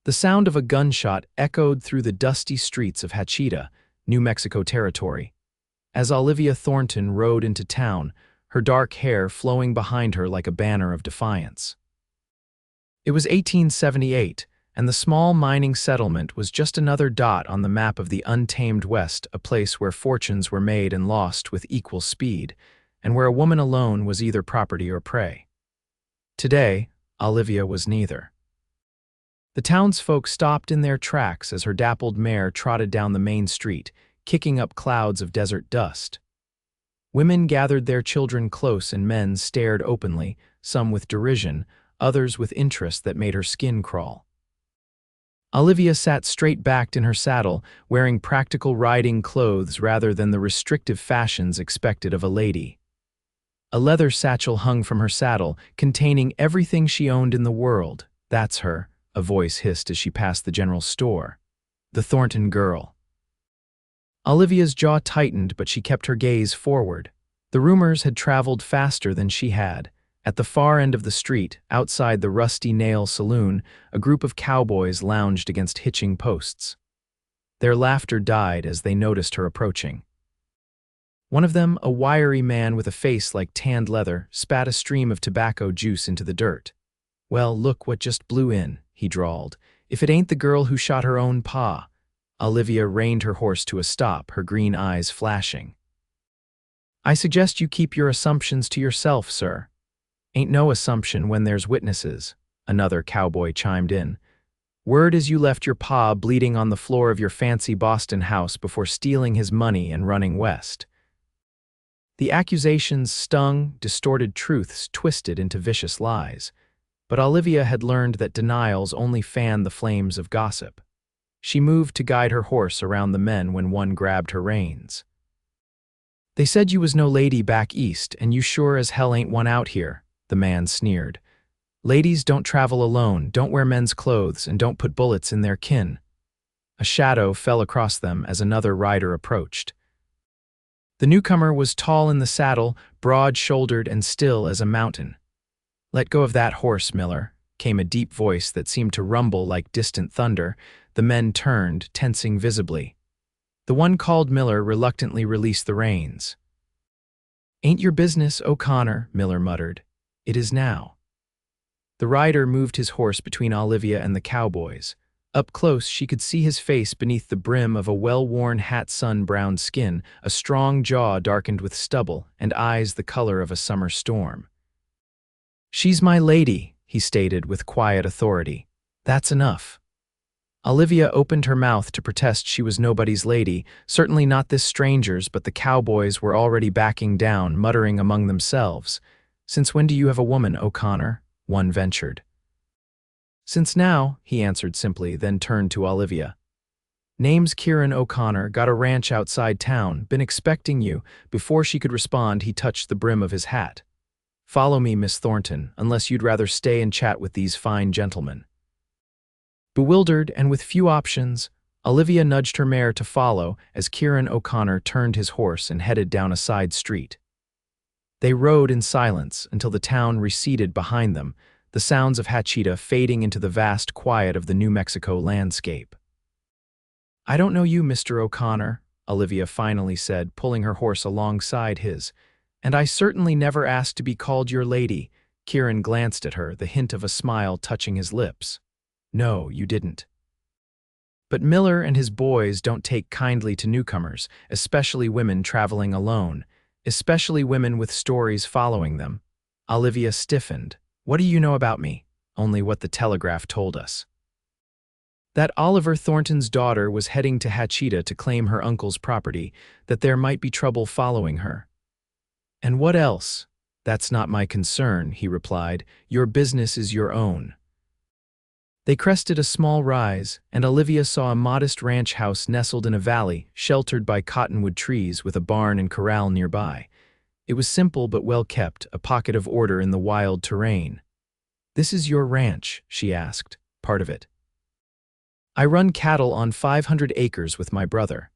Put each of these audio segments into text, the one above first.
The sound of a gunshot echoed through the dusty streets of Hachita, New Mexico territory. As Olivia Thornton rode into town, her dark hair flowing behind her like a banner of defiance. It was 1878, and the small mining settlement was just another dot on the map of the untamed West, a place where fortunes were made and lost with equal speed, and where a woman alone was either property or prey. Today, Olivia was neither. The townsfolk stopped in their tracks as her dappled mare trotted down the main street, kicking up clouds of desert dust. Women gathered their children close and men stared openly, some with derision, others with interest that made her skin crawl. Olivia sat straight-backed in her saddle, wearing practical riding clothes rather than the restrictive fashions expected of a lady. A leather satchel hung from her saddle, containing everything she owned in the world. "That's her," a voice hissed as she passed the general store. "The Thornton girl." Olivia's jaw tightened, but she kept her gaze forward. The rumors had traveled faster than she had. At the far end of the street, outside the Rusty Nail Saloon, a group of cowboys lounged against hitching posts. Their laughter died as they noticed her approaching. One of them, a wiry man with a face like tanned leather, spat a stream of tobacco juice into the dirt. "Well, look what just blew in," he drawled. "If it ain't the girl who shot her own pa." Olivia reined her horse to a stop, her green eyes flashing. "I suggest you keep your assumptions to yourself, sir." "Ain't no assumption when there's witnesses," another cowboy chimed in. "Word is you left your pa bleeding on the floor of your fancy Boston house before stealing his money and running west." The accusations stung, distorted truths twisted into vicious lies. But Olivia had learned that denials only fan the flames of gossip. She moved to guide her horse around the men when one grabbed her reins. "They said you was no lady back east, and you sure as hell ain't one out here," the man sneered. "Ladies don't travel alone, don't wear men's clothes, and don't put bullets in their kin." A shadow fell across them as another rider approached. The newcomer was tall in the saddle, broad-shouldered and still as a mountain. "Let go of that horse, Miller," came a deep voice that seemed to rumble like distant thunder. The men turned, tensing visibly. The one called Miller reluctantly released the reins. "Ain't your business, O'Connor," Miller muttered. "It is now." The rider moved his horse between Olivia and the cowboys. Up close, she could see his face beneath the brim of a well-worn hat, sun-browned skin, a strong jaw darkened with stubble, and eyes the color of a summer storm. "She's my lady," he stated with quiet authority. "That's enough." Olivia opened her mouth to protest she was nobody's lady, certainly not this stranger's, but the cowboys were already backing down, muttering among themselves. "Since when do you have a woman, O'Connor?" one ventured. "Since now," he answered simply, then turned to Olivia. "Name's Kieran O'Connor, got a ranch outside town, been expecting you." Before she could respond, he touched the brim of his hat. "Follow me, Miss Thornton, unless you'd rather stay and chat with these fine gentlemen." Bewildered and with few options, Olivia nudged her mare to follow as Kieran O'Connor turned his horse and headed down a side street. They rode in silence until the town receded behind them, the sounds of Hachita fading into the vast quiet of the New Mexico landscape. "I don't know you, Mr. O'Connor," Olivia finally said, pulling her horse alongside his. "And I certainly never asked to be called your lady." Kieran glanced at her, the hint of a smile touching his lips. "No, you didn't." But Miller and his boys don't take kindly to newcomers, especially women traveling alone, especially women with stories following them. Olivia stiffened. "What do you know about me?" "Only what the Telegraph told us. That Oliver Thornton's daughter was heading to Hachita to claim her uncle's property, that there might be trouble following her." "And what else?" "That's not my concern," he replied. "Your business is your own." They crested a small rise, and Olivia saw a modest ranch house nestled in a valley, sheltered by cottonwood trees with a barn and corral nearby. It was simple but well kept, a pocket of order in the wild terrain. "This is your ranch?" she asked. "Part of it." "I run cattle on 500 acres with my brother."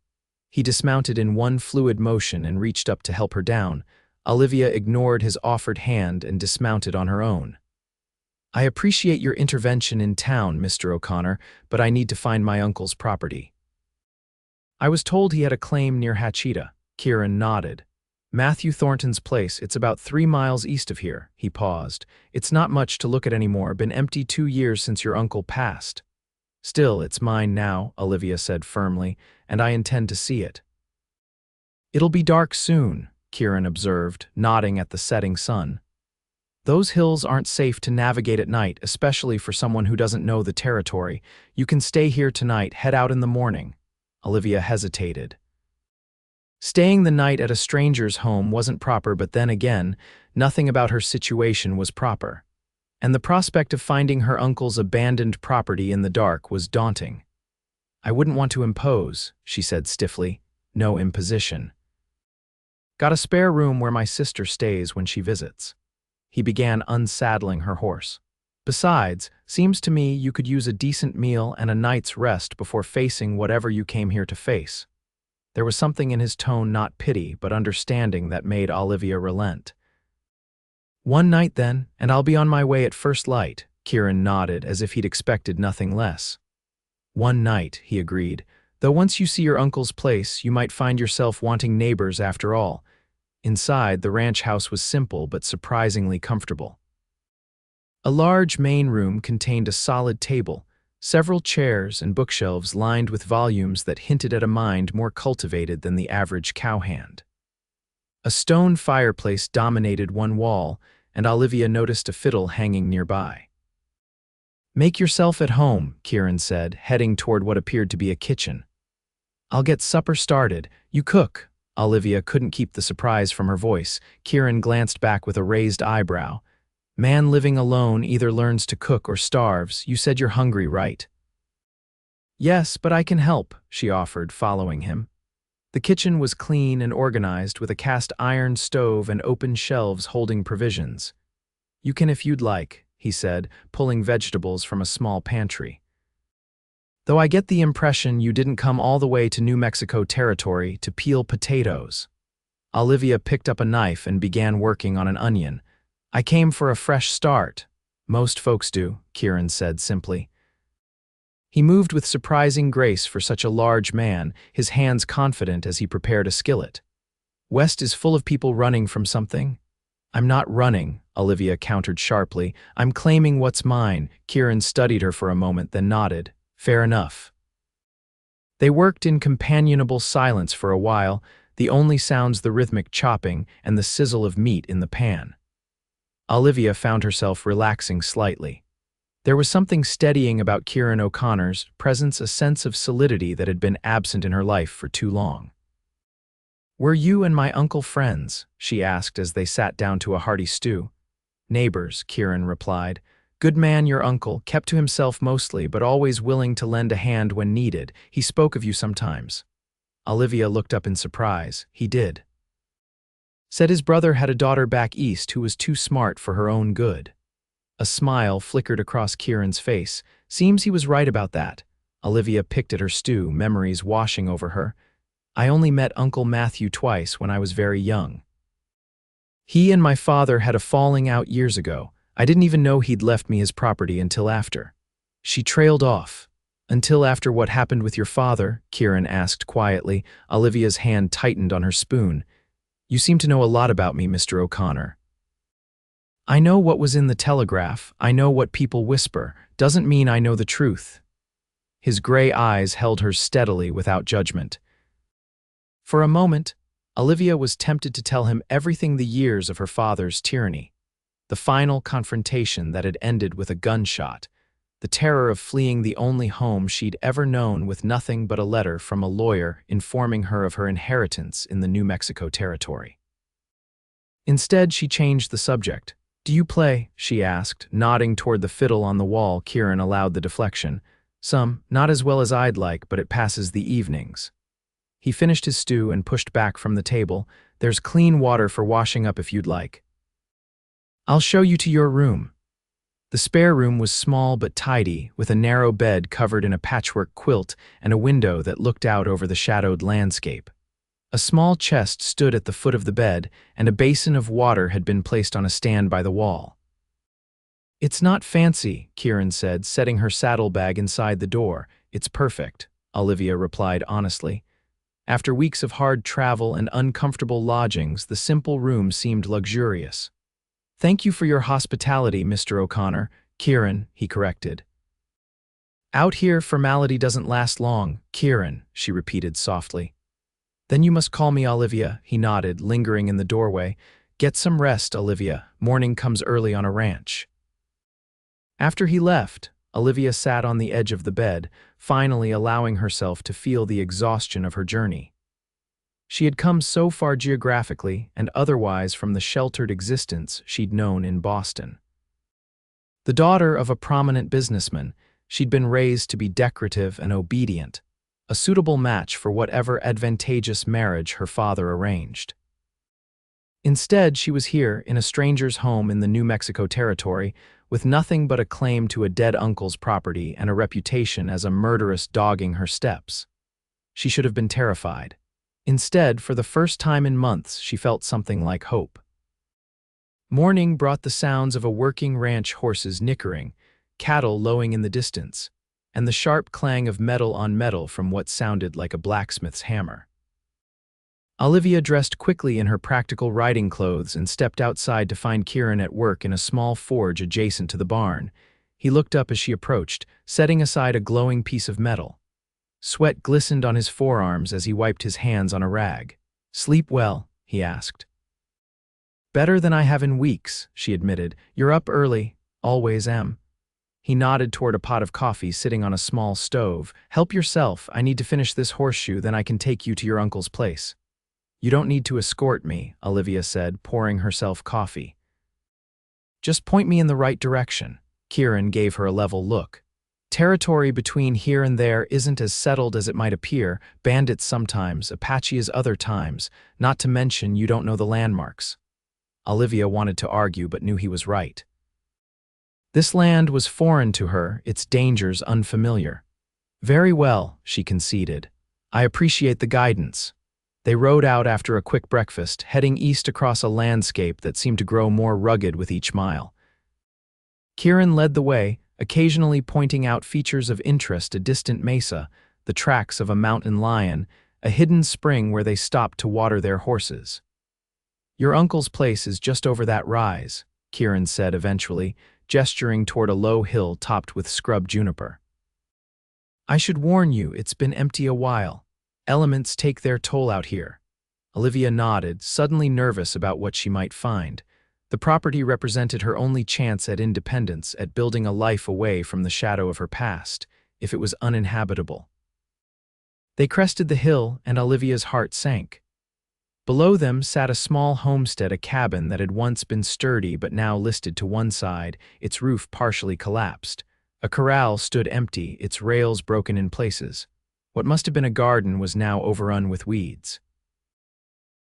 He dismounted in one fluid motion and reached up to help her down. Olivia ignored his offered hand and dismounted on her own. I appreciate your intervention in town, Mr. O'Connor, but I need to find my uncle's property. I was told he had a claim near Hachita. Kieran nodded. Matthew Thornton's place, it's about 3 miles east of here. He paused. It's not much to look at anymore, been empty 2 years since your uncle passed. Still, it's mine now, Olivia said firmly, and I intend to see it. It'll be dark soon, Kieran observed, nodding at the setting sun. Those hills aren't safe to navigate at night, especially for someone who doesn't know the territory. You can stay here tonight, head out in the morning. Olivia hesitated. Staying the night at a stranger's home wasn't proper, but then again, nothing about her situation was proper. And the prospect of finding her uncle's abandoned property in the dark was daunting. I wouldn't want to impose, she said stiffly. No imposition. Got a spare room where my sister stays when she visits. He began unsaddling her horse. Besides, seems to me you could use a decent meal and a night's rest before facing whatever you came here to face. There was something in his tone, not pity, but understanding, that made Olivia relent. One night then, and I'll be on my way at first light, Kieran nodded as if he'd expected nothing less. One night, he agreed, though once you see your uncle's place, you might find yourself wanting neighbors after all. Inside, the ranch house was simple but surprisingly comfortable. A large main room contained a solid table, several chairs and bookshelves lined with volumes that hinted at a mind more cultivated than the average cowhand. A stone fireplace dominated one wall, and Olivia noticed a fiddle hanging nearby. Make yourself at home, Kieran said, heading toward what appeared to be a kitchen. I'll get supper started. You cook. Olivia couldn't keep the surprise from her voice. Kieran glanced back with a raised eyebrow. Man living alone either learns to cook or starves. You said you're hungry, right? Yes, but I can help, she offered, following him. The kitchen was clean and organized, with a cast iron stove and open shelves holding provisions. You can if you'd like, he said, pulling vegetables from a small pantry. Though I get the impression you didn't come all the way to New Mexico territory to peel potatoes. Olivia picked up a knife and began working on an onion. I came for a fresh start. Most folks do, Kieran said simply. He moved with surprising grace for such a large man, his hands confident as he prepared a skillet. West is full of people running from something. I'm not running, Olivia countered sharply. I'm claiming what's mine. Kieran studied her for a moment, then nodded. Fair enough. They worked in companionable silence for a while, the only sounds the rhythmic chopping and the sizzle of meat in the pan. Olivia found herself relaxing slightly. There was something steadying about Kieran O'Connor's presence, a sense of solidity that had been absent in her life for too long. Were you and my uncle friends? She asked as they sat down to a hearty stew. Neighbors, Kieran replied. Good man, your uncle, kept to himself mostly, but always willing to lend a hand when needed. He spoke of you sometimes. Olivia looked up in surprise. He did. Said his brother had a daughter back east who was too smart for her own good. A smile flickered across Kieran's face. Seems he was right about that. Olivia picked at her stew, memories washing over her. I only met Uncle Matthew twice when I was very young. He and my father had a falling out years ago. I didn't even know he'd left me his property until after. She trailed off. Until after what happened with your father? Kieran asked quietly. Olivia's hand tightened on her spoon. You seem to know a lot about me, Mr. O'Connor. I know what was in the telegraph. I know what people whisper. Doesn't mean I know the truth. His gray eyes held her steadily without judgment. For a moment, Olivia was tempted to tell him everything, the years of her father's tyranny, the final confrontation that had ended with a gunshot, the terror of fleeing the only home she'd ever known with nothing but a letter from a lawyer informing her of her inheritance in the New Mexico territory. Instead, she changed the subject. Do you play? She asked, nodding toward the fiddle on the wall. Kieran allowed the deflection. Some, not as well as I'd like, but it passes the evenings. He finished his stew and pushed back from the table. There's clean water for washing up if you'd like. I'll show you to your room. The spare room was small but tidy, with a narrow bed covered in a patchwork quilt and a window that looked out over the shadowed landscape. A small chest stood at the foot of the bed, and a basin of water had been placed on a stand by the wall. It's not fancy, Kieran said, setting her saddlebag inside the door. It's perfect, Olivia replied honestly. After weeks of hard travel and uncomfortable lodgings, the simple room seemed luxurious. Thank you for your hospitality, Mr. O'Connor. Kieran, he corrected. Out here, formality doesn't last long, Kieran, she repeated softly. Then you must call me Olivia, he nodded, lingering in the doorway. Get some rest, Olivia. Morning comes early on a ranch. After he left, Olivia sat on the edge of the bed, finally allowing herself to feel the exhaustion of her journey. She had come so far geographically and otherwise from the sheltered existence she'd known in Boston. The daughter of a prominent businessman, she'd been raised to be decorative and obedient, a suitable match for whatever advantageous marriage her father arranged. Instead, she was here in a stranger's home in the New Mexico territory, with nothing but a claim to a dead uncle's property and a reputation as a murderess dogging her steps. She should have been terrified. Instead, for the first time in months, she felt something like hope. Morning brought the sounds of a working ranch horses nickering, cattle lowing in the distance, and the sharp clang of metal on metal from what sounded like a blacksmith's hammer. Olivia dressed quickly in her practical riding clothes and stepped outside to find Kieran at work in a small forge adjacent to the barn. He looked up as she approached, setting aside a glowing piece of metal. Sweat glistened on his forearms as he wiped his hands on a rag. "Sleep well?" he asked. "Better than I have in weeks," she admitted. "You're up early." "Always am." He nodded toward a pot of coffee sitting on a small stove. "Help yourself. I need to finish this horseshoe, then I can take you to your uncle's place." "You don't need to escort me," Olivia said, pouring herself coffee. "Just point me in the right direction." Kieran gave her a level look. "Territory between here and there isn't as settled as it might appear, bandits sometimes, Apaches other times, not to mention you don't know the landmarks." Olivia wanted to argue but knew he was right. This land was foreign to her, its dangers unfamiliar. "Very well," she conceded. "I appreciate the guidance." They rode out after a quick breakfast, heading east across a landscape that seemed to grow more rugged with each mile. Kieran led the way, occasionally pointing out features of interest: a distant mesa, the tracks of a mountain lion, a hidden spring where they stopped to water their horses. "Your uncle's place is just over that rise," Kieran said eventually, gesturing toward a low hill topped with scrub juniper. "I should warn you, it's been empty a while. Elements take their toll out here." Olivia nodded, suddenly nervous about what she might find. The property represented her only chance at independence, at building a life away from the shadow of her past, if it was uninhabitable. They crested the hill, and Olivia's heart sank. Below them sat a small homestead, a cabin that had once been sturdy but now listed to one side, its roof partially collapsed. A corral stood empty, its rails broken in places. What must have been a garden was now overrun with weeds.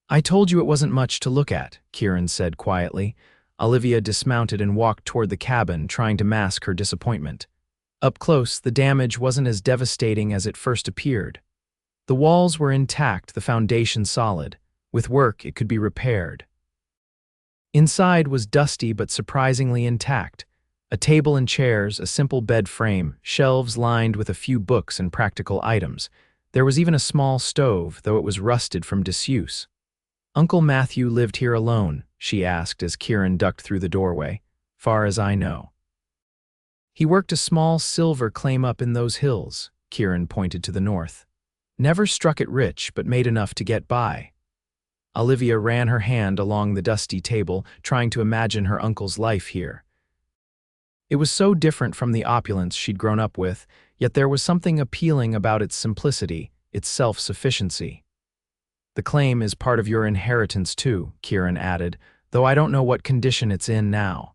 "I told you it wasn't much to look at," Kieran said quietly. Olivia dismounted and walked toward the cabin, trying to mask her disappointment. Up close, the damage wasn't as devastating as it first appeared. The walls were intact, the foundation solid. With work, it could be repaired. Inside was dusty but surprisingly intact. A table and chairs, a simple bed frame, shelves lined with a few books and practical items. There was even a small stove, though it was rusted from disuse. "Uncle Matthew lived here alone?" she asked as Kieran ducked through the doorway. "Far as I know." "He worked a small silver claim up in those hills," Kieran pointed to the north. "Never struck it rich, but made enough to get by." Olivia ran her hand along the dusty table, trying to imagine her uncle's life here. It was so different from the opulence she'd grown up with, yet there was something appealing about its simplicity, its self-sufficiency. "The claim is part of your inheritance too," Kieran added, "though I don't know what condition it's in now."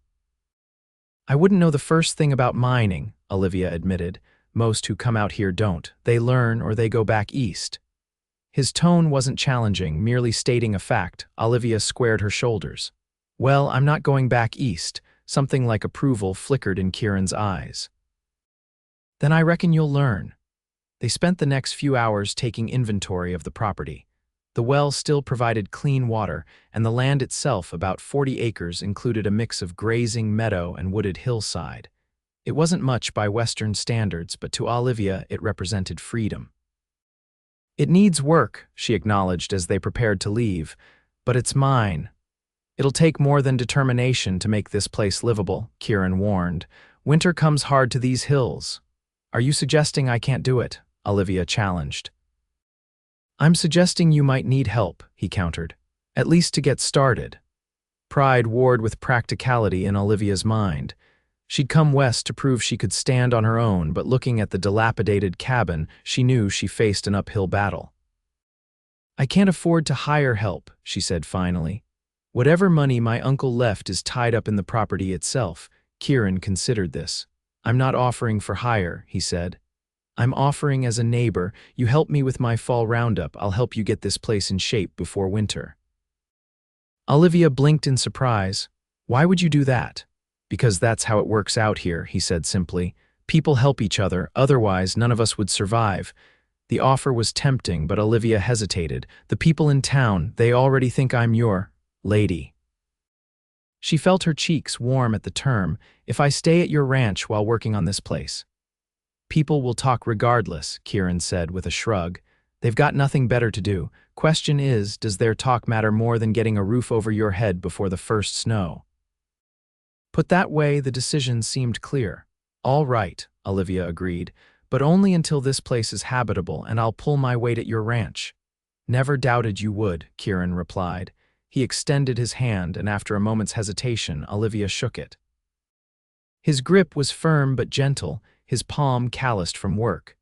"I wouldn't know the first thing about mining," Olivia admitted. "Most who come out here don't. They learn or they go back east." His tone wasn't challenging, merely stating a fact. Olivia squared her shoulders. "Well, I'm not going back east." Something like approval flickered in Kieran's eyes. "Then I reckon you'll learn." They spent the next few hours taking inventory of the property. The well still provided clean water, and the land itself, about 40 acres, included a mix of grazing meadow and wooded hillside. It wasn't much by Western standards, but to Olivia it represented freedom. "It needs work," she acknowledged as they prepared to leave, "but it's mine." "It'll take more than determination to make this place livable," Kieran warned. "Winter comes hard to these hills." "Are you suggesting I can't do it?" Olivia challenged. "I'm suggesting you might need help," he countered. "At least to get started." Pride warred with practicality in Olivia's mind. She'd come west to prove she could stand on her own, but looking at the dilapidated cabin, she knew she faced an uphill battle. "I can't afford to hire help," she said finally. "Whatever money my uncle left is tied up in the property itself." Kieran considered this. "I'm not offering for hire," he said. "I'm offering as a neighbor. You help me with my fall roundup, I'll help you get this place in shape before winter." Olivia blinked in surprise. "Why would you do that?" "Because that's how it works out here," he said simply. "People help each other, otherwise none of us would survive." The offer was tempting, but Olivia hesitated. "The people in town, they already think I'm your lady." She felt her cheeks warm at the term. "If I stay at your ranch while working on this place." "People will talk regardless," Kieran said with a shrug. "They've got nothing better to do. Question is, does their talk matter more than getting a roof over your head before the first snow?" Put that way, the decision seemed clear. "All right," Olivia agreed, "but only until this place is habitable, and I'll pull my weight at your ranch." "Never doubted you would," Kieran replied. He extended his hand, and after a moment's hesitation, Olivia shook it. His grip was firm but gentle, his palm calloused from work.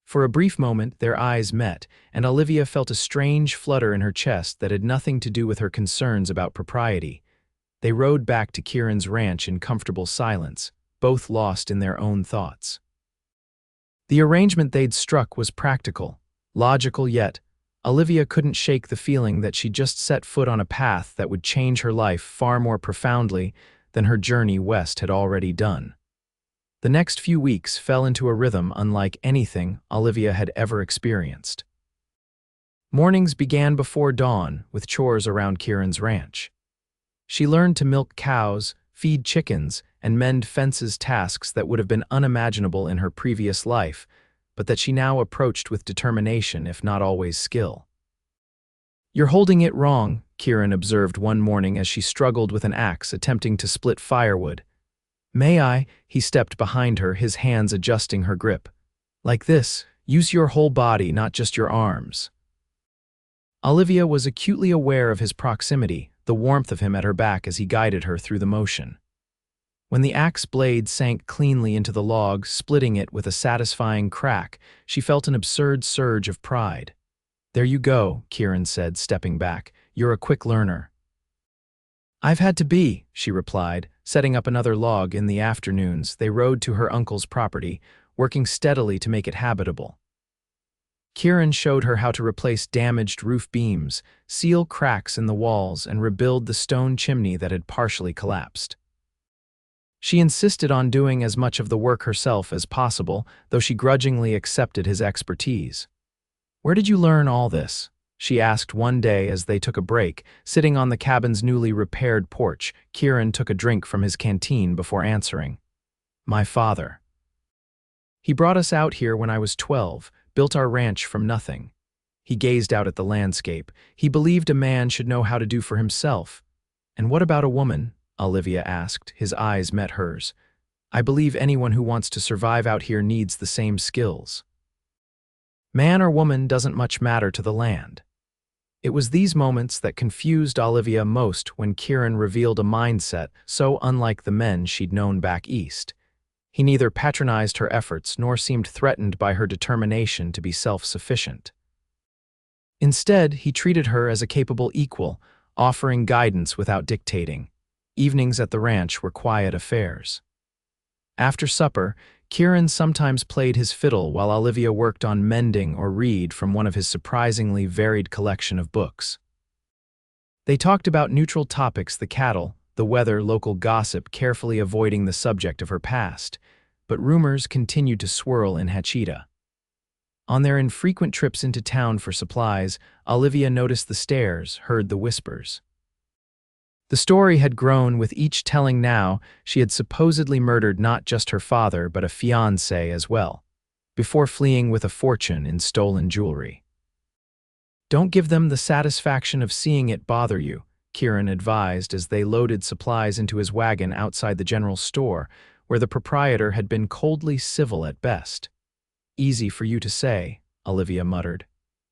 For a brief moment, their eyes met, and Olivia felt a strange flutter in her chest that had nothing to do with her concerns about propriety. They rode back to Kieran's ranch in comfortable silence, both lost in their own thoughts. The arrangement they'd struck was practical, logical, yet Olivia couldn't shake the feeling that she'd just set foot on a path that would change her life far more profoundly than her journey west had already done. The next few weeks fell into a rhythm unlike anything Olivia had ever experienced. Mornings began before dawn with chores around Kieran's ranch. She learned to milk cows, feed chickens, and mend fences, tasks that would have been unimaginable in her previous life, but that she now approached with determination, if not always skill. "You're holding it wrong," Kieran observed one morning as she struggled with an axe attempting to split firewood. "May I?" He stepped behind her, his hands adjusting her grip. "Like this, use your whole body, not just your arms." Olivia was acutely aware of his proximity, the warmth of him at her back as he guided her through the motion. When the axe blade sank cleanly into the log, splitting it with a satisfying crack, she felt an absurd surge of pride. "There you go," Kieran said, stepping back. "You're a quick learner." "I've had to be," she replied. Setting up another log in the afternoons, they rode to her uncle's property, working steadily to make it habitable. Kieran showed her how to replace damaged roof beams, seal cracks in the walls, and rebuild the stone chimney that had partially collapsed. She insisted on doing as much of the work herself as possible, though she grudgingly accepted his expertise. "Where did you learn all this?" she asked one day as they took a break. Sitting on the cabin's newly repaired porch, Kieran took a drink from his canteen before answering. "My father. He brought us out here when I was 12, built our ranch from nothing." He gazed out at the landscape. "He believed a man should know how to do for himself." "And what about a woman?" Olivia asked. His eyes met hers. "I believe anyone who wants to survive out here needs the same skills. Man or woman doesn't much matter to the land." It was these moments that confused Olivia most when Kieran revealed a mindset so unlike the men she'd known back east. He neither patronized her efforts nor seemed threatened by her determination to be self-sufficient. Instead, he treated her as a capable equal, offering guidance without dictating. Evenings at the ranch were quiet affairs. After supper, Kieran sometimes played his fiddle while Olivia worked on mending or read from one of his surprisingly varied collection of books. They talked about neutral topics: the cattle, the weather, local gossip, carefully avoiding the subject of her past. But rumors continued to swirl in Hachita. On their infrequent trips into town for supplies, Olivia noticed the stares, heard the whispers. The story had grown with each telling now she had supposedly murdered not just her father but a fiancé as well, before fleeing with a fortune in stolen jewelry. Don't give them the satisfaction of seeing it bother you, Kieran advised as they loaded supplies into his wagon outside the general store, where the proprietor had been coldly civil at best. Easy for you to say, Olivia muttered.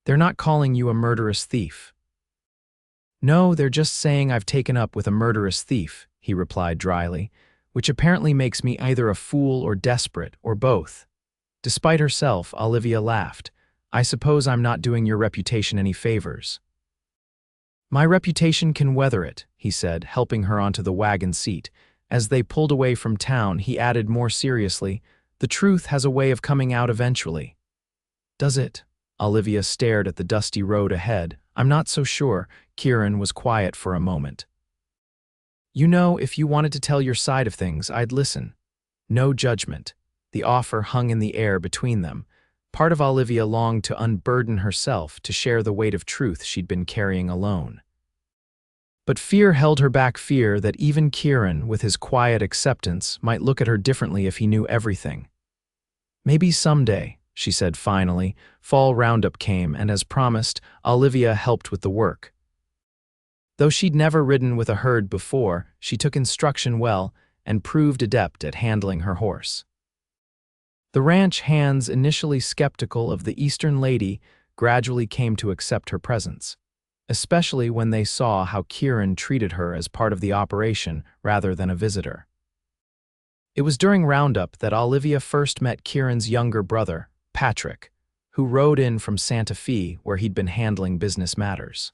They're not calling you a murderous thief. No, they're just saying I've taken up with a murderous thief, he replied dryly, which apparently makes me either a fool or desperate, or both. Despite herself, Olivia laughed. I suppose I'm not doing your reputation any favors. My reputation can weather it, he said, helping her onto the wagon seat. As they pulled away from town, he added more seriously, the truth has a way of coming out eventually. Does it? Olivia stared at the dusty road ahead. I'm not so sure. Kieran was quiet for a moment. You know, if you wanted to tell your side of things, I'd listen. No judgment. The offer hung in the air between them. Part of Olivia longed to unburden herself, to share the weight of truth she'd been carrying alone. But fear held her back, fear that even Kieran, with his quiet acceptance, might look at her differently if he knew everything. Maybe someday, she said finally. Fall roundup came, and as promised, Olivia helped with the work. Though she'd never ridden with a herd before, she took instruction well and proved adept at handling her horse. The ranch hands, initially skeptical of the Eastern lady, gradually came to accept her presence, especially when they saw how Kieran treated her as part of the operation rather than a visitor. It was during roundup that Olivia first met Kieran's younger brother, Patrick, who rode in from Santa Fe where he'd been handling business matters.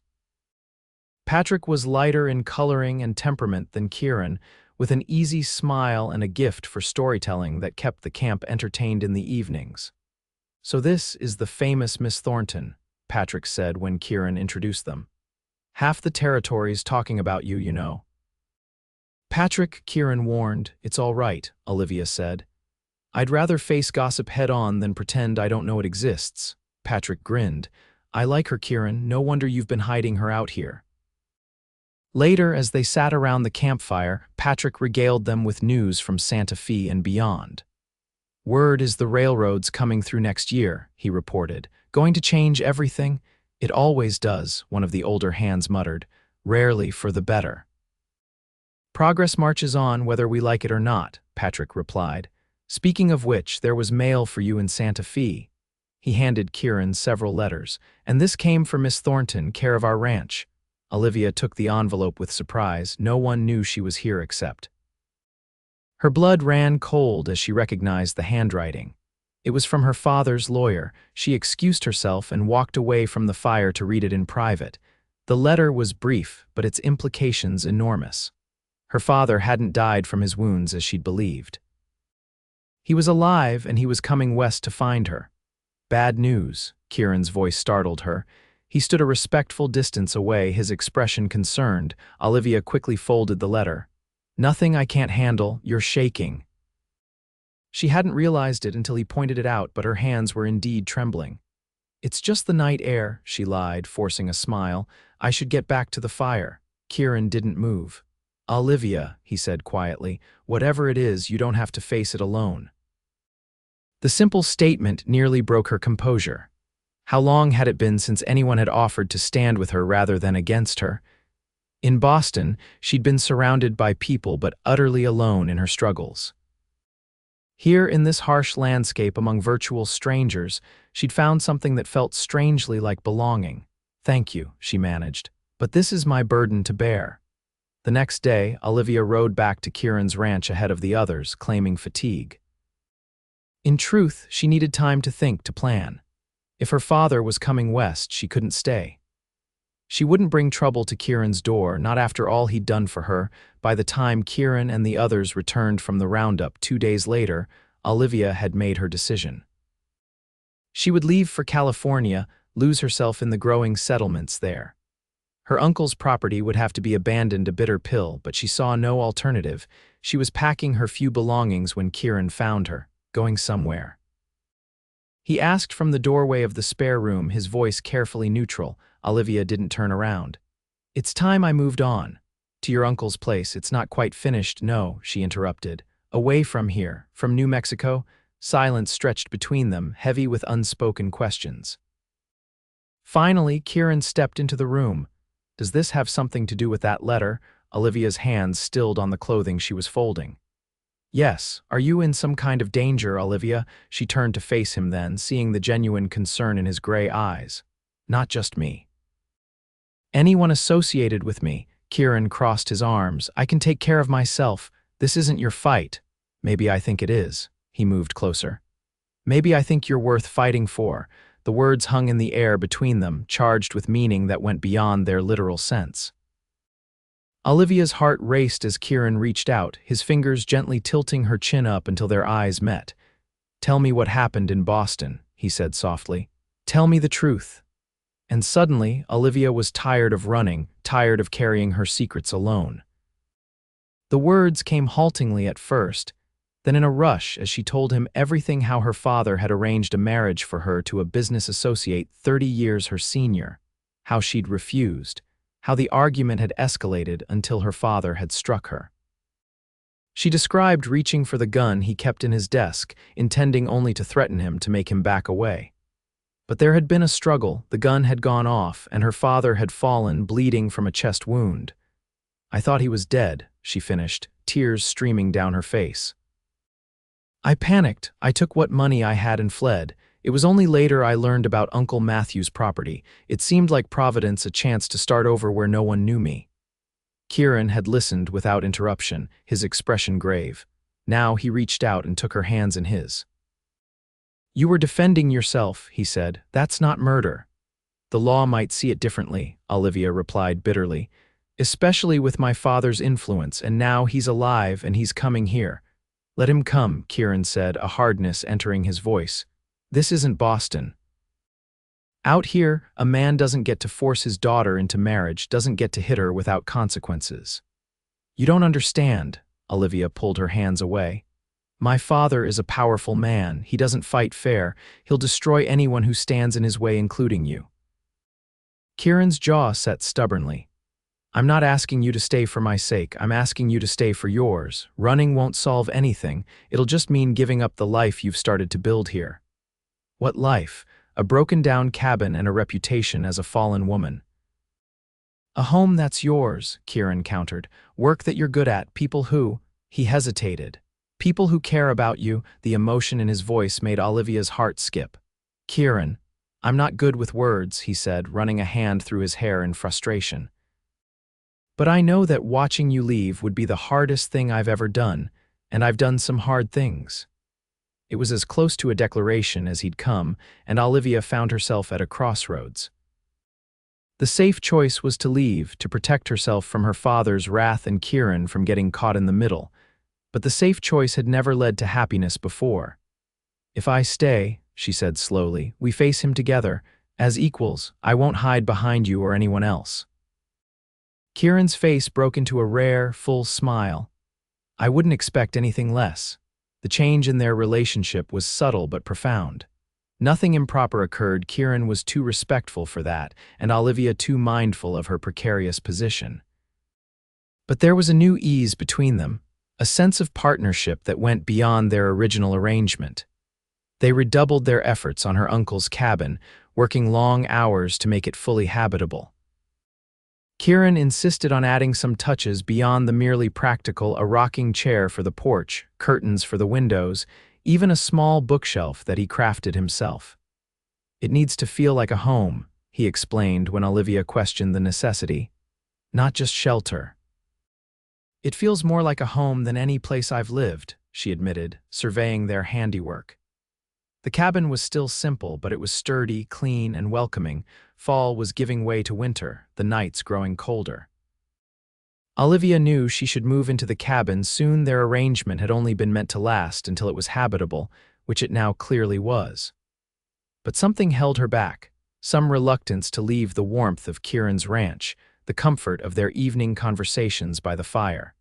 Patrick was lighter in coloring and temperament than Kieran, with an easy smile and a gift for storytelling that kept the camp entertained in the evenings. So this is the famous Miss Thornton, Patrick said when Kieran introduced them. Half the territory's talking about you, you know. Patrick, Kieran warned. It's all right, Olivia said. I'd rather face gossip head-on than pretend I don't know it exists. Patrick grinned. I like her, Kieran. No wonder you've been hiding her out here. Later, as they sat around the campfire, Patrick regaled them with news from Santa Fe and beyond. Word is the railroad's coming through next year, he reported. Going to change everything? It always does, one of the older hands muttered. Rarely for the better. Progress marches on whether we like it or not, Patrick replied. Speaking of which, there was mail for you in Santa Fe. He handed Kieran several letters, and this came for Miss Thornton, care of our ranch. Olivia took the envelope with surprise. No one knew she was here except. Her blood ran cold as she recognized the handwriting. It was from her father's lawyer. She excused herself and walked away from the fire to read it in private. The letter was brief, but its implications enormous. Her father hadn't died from his wounds as she'd believed. He was alive and he was coming west to find her. Bad news, Kieran's voice startled her. He stood a respectful distance away, his expression concerned. Olivia quickly folded the letter. Nothing I can't handle, you're shaking. She hadn't realized it until he pointed it out, but her hands were indeed trembling. It's just the night air, she lied, forcing a smile. I should get back to the fire. Kieran didn't move. Olivia, he said quietly, whatever it is, you don't have to face it alone. The simple statement nearly broke her composure. How long had it been since anyone had offered to stand with her rather than against her? In Boston, she'd been surrounded by people but utterly alone in her struggles. Here in this harsh landscape among virtual strangers, she'd found something that felt strangely like belonging. Thank you, she managed, but this is my burden to bear. The next day, Olivia rode back to Kieran's ranch ahead of the others, claiming fatigue. In truth, she needed time to think, to plan. If her father was coming west, she couldn't stay. She wouldn't bring trouble to Kieran's door, not after all he'd done for her. By the time Kieran and the others returned from the roundup 2 days later, Olivia had made her decision. She would leave for California, lose herself in the growing settlements there. Her uncle's property would have to be abandoned, a bitter pill, but she saw no alternative. She was packing her few belongings when Kieran found her, going somewhere. He asked from the doorway of the spare room, his voice carefully neutral. Olivia didn't turn around. "It's time I moved on. To your uncle's place. It's not quite finished, no," she interrupted. "Away from here, from New Mexico?" Silence stretched between them, heavy with unspoken questions. Finally, Kieran stepped into the room. "Does this have something to do with that letter?" Olivia's hands stilled on the clothing she was folding. "Yes. Are you in some kind of danger, Olivia?" She turned to face him then, seeing the genuine concern in his gray eyes. "Not just me. Anyone associated with me." Kieran crossed his arms. "I can take care of myself. This isn't your fight." "Maybe I think it is." He moved closer. "Maybe I think you're worth fighting for." The words hung in the air between them, charged with meaning that went beyond their literal sense. Olivia's heart raced as Kieran reached out, his fingers gently tilting her chin up until their eyes met. "Tell me what happened in Boston," he said softly. "Tell me the truth." And suddenly, Olivia was tired of running, tired of carrying her secrets alone. The words came haltingly at first, then in a rush as she told him everything: how her father had arranged a marriage for her to a business associate 30 years her senior, how she'd refused, how the argument had escalated until her father had struck her. She described reaching for the gun he kept in his desk, intending only to threaten him, to make him back away. But there had been a struggle, the gun had gone off, and her father had fallen, bleeding from a chest wound. "I thought he was dead," she finished, tears streaming down her face. "I panicked. I took what money I had and fled. It was only later I learned about Uncle Matthew's property. It seemed like Providence, a chance to start over where no one knew me." Kieran had listened without interruption, his expression grave. Now he reached out and took her hands in his. "You were defending yourself," he said. "That's not murder." "The law might see it differently," Olivia replied bitterly. "Especially with my father's influence, and now he's alive and he's coming here." "Let him come," Kieran said, a hardness entering his voice. "This isn't Boston. Out here, a man doesn't get to force his daughter into marriage, doesn't get to hit her without consequences." "You don't understand." Olivia pulled her hands away. "My father is a powerful man. He doesn't fight fair. He'll destroy anyone who stands in his way, including you." Kieran's jaw set stubbornly. "I'm not asking you to stay for my sake. I'm asking you to stay for yours. Running won't solve anything. It'll just mean giving up the life you've started to build here." "What life?" "A broken-down cabin and a reputation as a fallen woman." "A home that's yours," Kieran countered. "Work that you're good at, people who—" He hesitated. "People who care about you." The emotion in his voice made Olivia's heart skip. "Kieran, I'm not good with words," he said, running a hand through his hair in frustration. "But I know that watching you leave would be the hardest thing I've ever done, and I've done some hard things." It was as close to a declaration as he'd come, and Olivia found herself at a crossroads. The safe choice was to leave, to protect herself from her father's wrath and Kieran from getting caught in the middle. But the safe choice had never led to happiness before. "If I stay," she said slowly, "we face him together, as equals. I won't hide behind you or anyone else." Kieran's face broke into a rare, full smile. "I wouldn't expect anything less." The change in their relationship was subtle but profound. Nothing improper occurred. Kieran was too respectful for that, and Olivia too mindful of her precarious position. But there was a new ease between them, a sense of partnership that went beyond their original arrangement. They redoubled their efforts on her uncle's cabin, working long hours to make it fully habitable. Kieran insisted on adding some touches beyond the merely practical: a rocking chair for the porch, curtains for the windows, even a small bookshelf that he crafted himself. "It needs to feel like a home," he explained when Olivia questioned the necessity. "Not just shelter." "It feels more like a home than any place I've lived," she admitted, surveying their handiwork. The cabin was still simple, but it was sturdy, clean, and welcoming. Fall was giving way to winter, the nights growing colder. Olivia knew she should move into the cabin soon. Their arrangement had only been meant to last until it was habitable, which it now clearly was. But something held her back, some reluctance to leave the warmth of Kieran's ranch, the comfort of their evening conversations by the fire.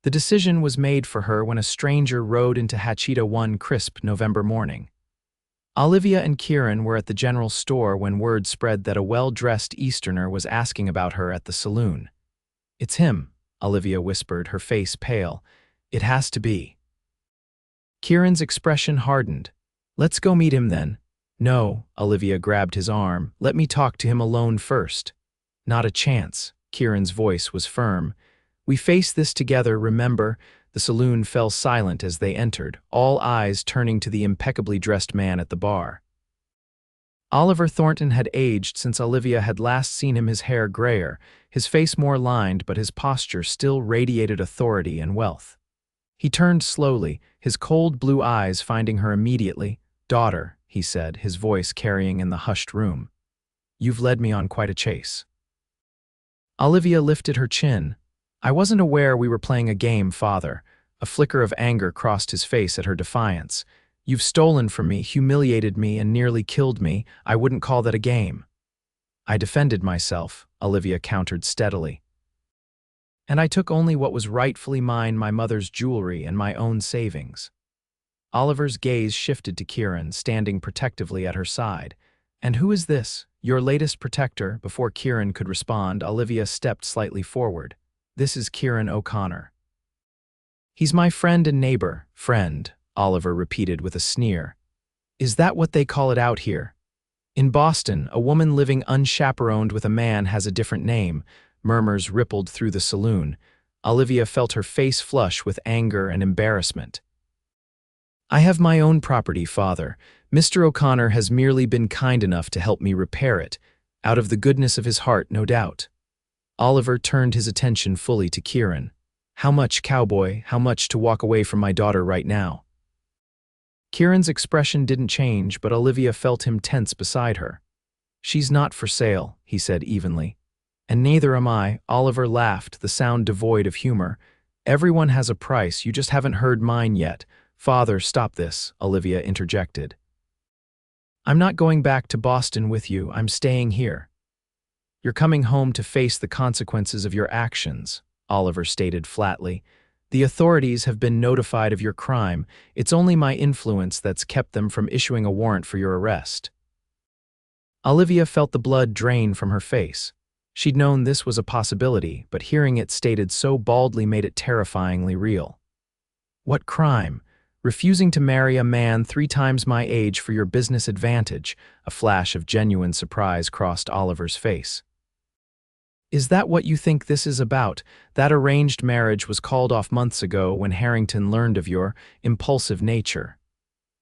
The decision was made for her when a stranger rode into Hachita one crisp November morning. Olivia and Kieran were at the general store when word spread that a well-dressed Easterner was asking about her at the saloon. "It's him," Olivia whispered, her face pale. "It has to be." Kieran's expression hardened. "Let's go meet him then." "No," Olivia grabbed his arm. "Let me talk to him alone first." "Not a chance." Kieran's voice was firm. "We face this together, remember?" The saloon fell silent as they entered, all eyes turning to the impeccably dressed man at the bar. Oliver Thornton had aged since Olivia had last seen him, his hair grayer, his face more lined, but his posture still radiated authority and wealth. He turned slowly, his cold blue eyes finding her immediately. "Daughter," he said, his voice carrying in the hushed room. "You've led me on quite a chase." Olivia lifted her chin. "I wasn't aware we were playing a game, father." A flicker of anger crossed his face at her defiance. "You've stolen from me, humiliated me, and nearly killed me. I wouldn't call that a game." "I defended myself," Olivia countered steadily. "And I took only what was rightfully mine, my mother's jewelry and my own savings." Oliver's gaze shifted to Kieran, standing protectively at her side. "And who is this? Your latest protector?" Before Kieran could respond, Olivia stepped slightly forward. "This is Kieran O'Connor." "He's my friend and neighbor." "Friend," Oliver repeated with a sneer. "Is that what they call it out here?" "In Boston, a woman living unchaperoned with a man has a different name." Murmurs rippled through the saloon. Olivia felt her face flush with anger and embarrassment. "I have my own property, father. Mr. O'Connor has merely been kind enough to help me repair it, out of the goodness of his heart, no doubt." Oliver turned his attention fully to Kieran. "How much, Cowboy? How much to walk away from my daughter right now?" Kieran's expression didn't change, but Olivia felt him tense beside her. "She's not for sale," he said evenly. "And neither am I." Oliver laughed, the sound devoid of humor. "Everyone has a price, you just haven't heard mine yet." "Father, stop this," Olivia interjected. "I'm not going back to Boston with you, I'm staying here." "You're coming home to face the consequences of your actions," Oliver stated flatly. "The authorities have been notified of your crime. It's only my influence that's kept them from issuing a warrant for your arrest." Olivia felt the blood drain from her face. She'd known this was a possibility, but hearing it stated so baldly made it terrifyingly real. "What crime?" "Refusing to marry a man 3 times my age for your business advantage." A flash of genuine surprise crossed Oliver's face. "Is that what you think this is about? That arranged marriage was called off months ago when Harrington learned of your impulsive nature."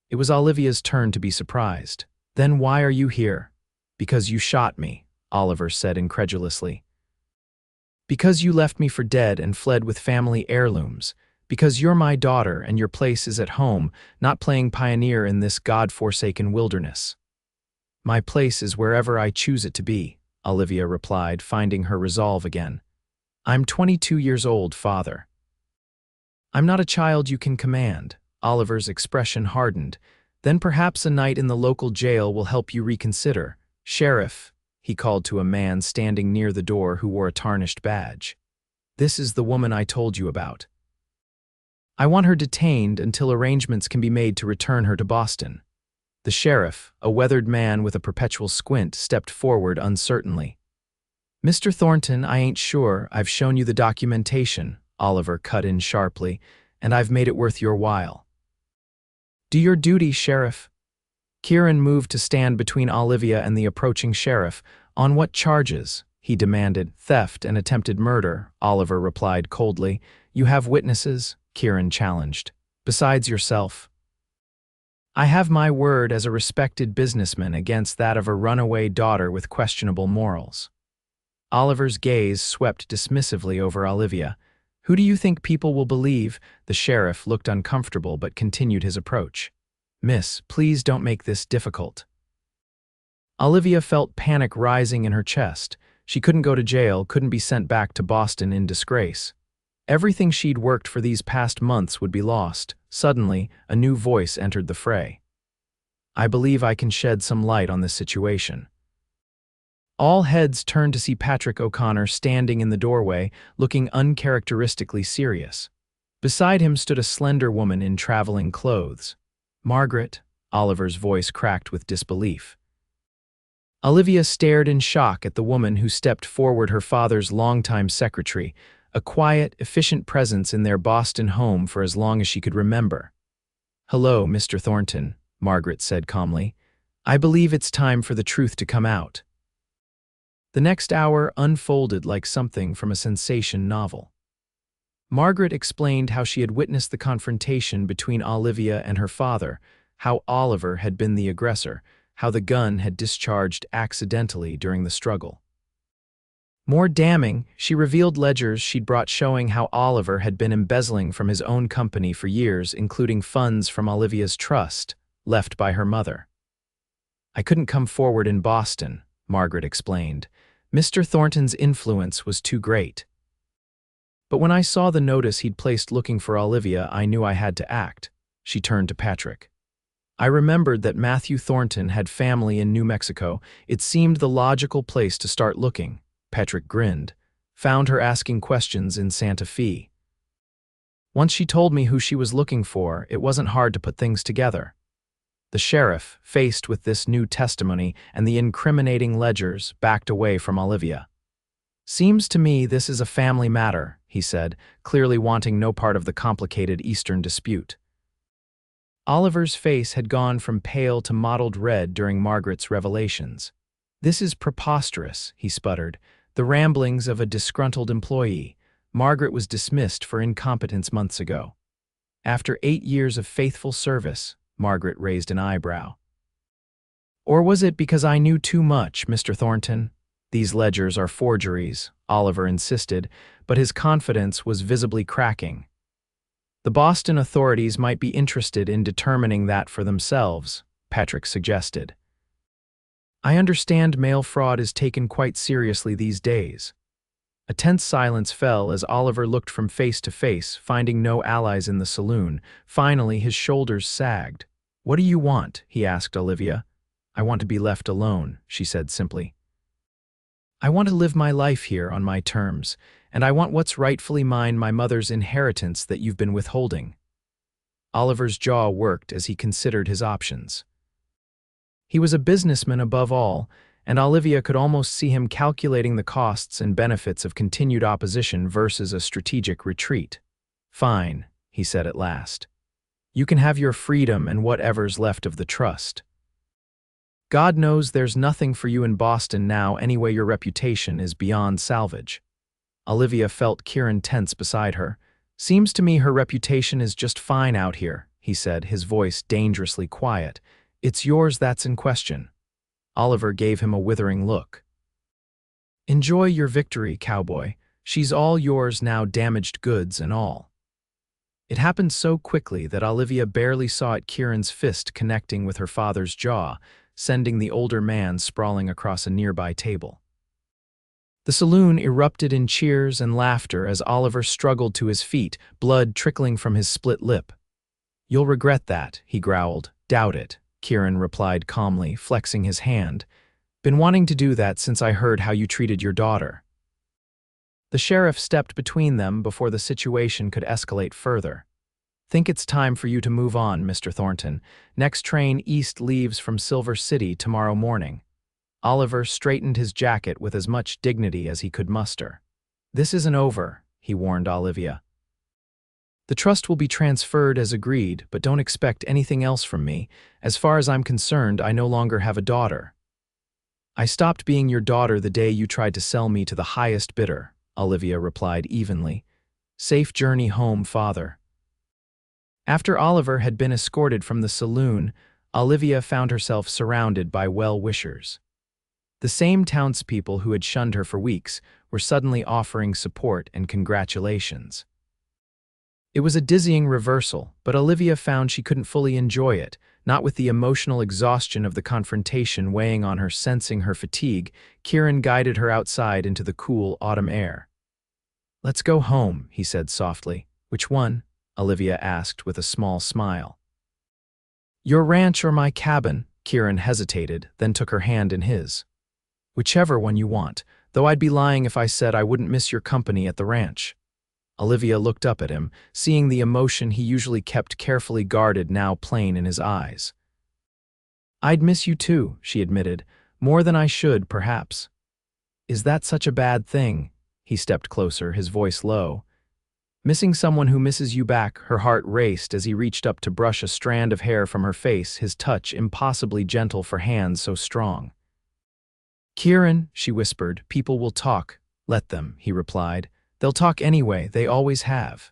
It was Olivia's turn to be surprised. "Then why are you here?" "Because you shot me," Oliver said incredulously. "Because you left me for dead and fled with family heirlooms. Because you're my daughter and your place is at home, not playing pioneer in this God-forsaken wilderness." "My place is wherever I choose it to be," Olivia replied, finding her resolve again. "I'm 22 years old, father." "I'm not a child you can command." Oliver's expression hardened. "Then perhaps a night in the local jail will help you reconsider." "Sheriff," he called to a man standing near the door who wore a tarnished badge. "This is the woman I told you about. I want her detained until arrangements can be made to return her to Boston." The sheriff, a weathered man with a perpetual squint, stepped forward uncertainly. "Mr. Thornton, I ain't sure. I've shown you the documentation," Oliver cut in sharply, "and I've made it worth your while." "Do your duty, Sheriff." Kieran moved to stand between Olivia and the approaching sheriff. "On what charges?" he demanded. "Theft and attempted murder," Oliver replied coldly. "You have witnesses?" Kieran challenged. "Besides yourself?" "I have my word as a respected businessman against that of a runaway daughter with questionable morals." Oliver's gaze swept dismissively over Olivia. "Who do you think people will believe?" The sheriff looked uncomfortable but continued his approach. "Miss, please don't make this difficult." Olivia felt panic rising in her chest. She couldn't go to jail, couldn't be sent back to Boston in disgrace. Everything she'd worked for these past months would be lost. Suddenly, a new voice entered the fray. "I believe I can shed some light on this situation." All heads turned to see Patrick O'Connor standing in the doorway, looking uncharacteristically serious. Beside him stood a slender woman in traveling clothes. "Margaret," Oliver's voice cracked with disbelief. Olivia stared in shock at the woman who stepped forward, her father's longtime secretary, a quiet, efficient presence in their Boston home for as long as she could remember. "Hello, Mr. Thornton," Margaret said calmly. "I believe it's time for the truth to come out." The next hour unfolded like something from a sensation novel. Margaret explained how she had witnessed the confrontation between Olivia and her father, how Oliver had been the aggressor, how the gun had discharged accidentally during the struggle. More damning, she revealed ledgers she'd brought showing how Oliver had been embezzling from his own company for years, including funds from Olivia's trust, left by her mother. "I couldn't come forward in Boston," Margaret explained. "Mr. Thornton's influence was too great. But when I saw the notice he'd placed looking for Olivia, I knew I had to act." She turned to Patrick. "I remembered that Matthew Thornton had family in New Mexico. It seemed the logical place to start looking." Patrick grinned. "Found her asking questions in Santa Fe. Once she told me who she was looking for, it wasn't hard to put things together." The sheriff, faced with this new testimony and the incriminating ledgers, backed away from Olivia. "Seems to me this is a family matter," he said, clearly wanting no part of the complicated Eastern dispute. Oliver's face had gone from pale to mottled red during Margaret's revelations. "This is preposterous," he sputtered. "The ramblings of a disgruntled employee. Margaret was dismissed for incompetence months ago." "After 8 years of faithful service," Margaret raised an eyebrow. "Or was it because I knew too much, Mr. Thornton? These ledgers are forgeries," Oliver insisted, but his confidence was visibly cracking. "The Boston authorities might be interested in determining that for themselves," Patrick suggested. "I understand mail fraud is taken quite seriously these days." A tense silence fell as Oliver looked from face to face, finding no allies in the saloon. Finally, his shoulders sagged. "What do you want?" he asked Olivia. "I want to be left alone," she said simply. "I want to live my life here on my terms, and I want what's rightfully mine, my mother's inheritance that you've been withholding." Oliver's jaw worked as he considered his options. He was a businessman above all, and Olivia could almost see him calculating the costs and benefits of continued opposition versus a strategic retreat. "Fine," he said at last. "You can have your freedom and whatever's left of the trust. God knows there's nothing for you in Boston now anyway. Your reputation is beyond salvage." Olivia felt Kieran tense beside her. "Seems to me her reputation is just fine out here," he said, his voice dangerously quiet. "It's yours that's in question." Oliver gave him a withering look. "Enjoy your victory, Cowboy. She's all yours now, damaged goods and all." It happened so quickly that Olivia barely saw it, Kieran's fist connecting with her father's jaw, sending the older man sprawling across a nearby table. The saloon erupted in cheers and laughter as Oliver struggled to his feet, blood trickling from his split lip. "You'll regret that," he growled. "Doubt it," Kieran replied calmly, flexing his hand. "Been wanting to do that since I heard how you treated your daughter." The sheriff stepped between them before the situation could escalate further. "Think it's time for you to move on, Mr. Thornton. Next train east leaves from Silver City tomorrow morning." Oliver straightened his jacket with as much dignity as he could muster. "This isn't over," he warned Olivia. "The trust will be transferred as agreed, but don't expect anything else from me. As far as I'm concerned, I no longer have a daughter." "I stopped being your daughter the day you tried to sell me to the highest bidder," Olivia replied evenly. "Safe journey home, father." After Oliver had been escorted from the saloon, Olivia found herself surrounded by well-wishers. The same townspeople who had shunned her for weeks were suddenly offering support and congratulations. It was a dizzying reversal, but Olivia found she couldn't fully enjoy it, not with the emotional exhaustion of the confrontation weighing on her. Sensing her fatigue, Kieran guided her outside into the cool autumn air. "Let's go home," he said softly. "Which one?" Olivia asked with a small smile. "Your ranch or my cabin?" Kieran hesitated, then took her hand in his. "Whichever one you want, though I'd be lying if I said I wouldn't miss your company at the ranch." Olivia looked up at him, seeing the emotion he usually kept carefully guarded now plain in his eyes. I'd miss you too, she admitted. More than I should, perhaps. Is that such a bad thing? He stepped closer, his voice low. Missing someone who misses you back, her heart raced as he reached up to brush a strand of hair from her face, his touch impossibly gentle for hands so strong. Kieran, she whispered, people will talk. Let them, he replied. They'll talk anyway, they always have.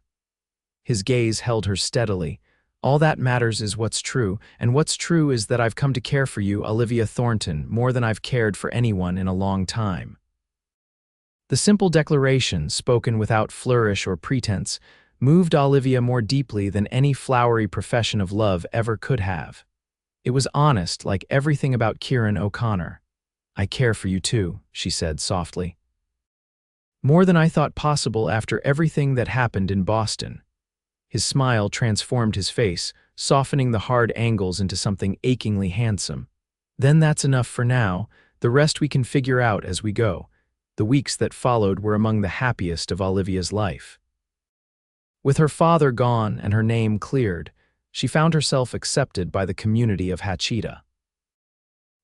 His gaze held her steadily. All that matters is what's true, and what's true is that I've come to care for you, Olivia Thornton, more than I've cared for anyone in a long time. The simple declaration, spoken without flourish or pretense, moved Olivia more deeply than any flowery profession of love ever could have. It was honest, like everything about Kieran O'Connor. I care for you too, she said softly. More than I thought possible after everything that happened in Boston. His smile transformed his face, softening the hard angles into something achingly handsome. Then that's enough for now, the rest we can figure out as we go. The weeks that followed were among the happiest of Olivia's life. With her father gone and her name cleared, she found herself accepted by the community of Hachita.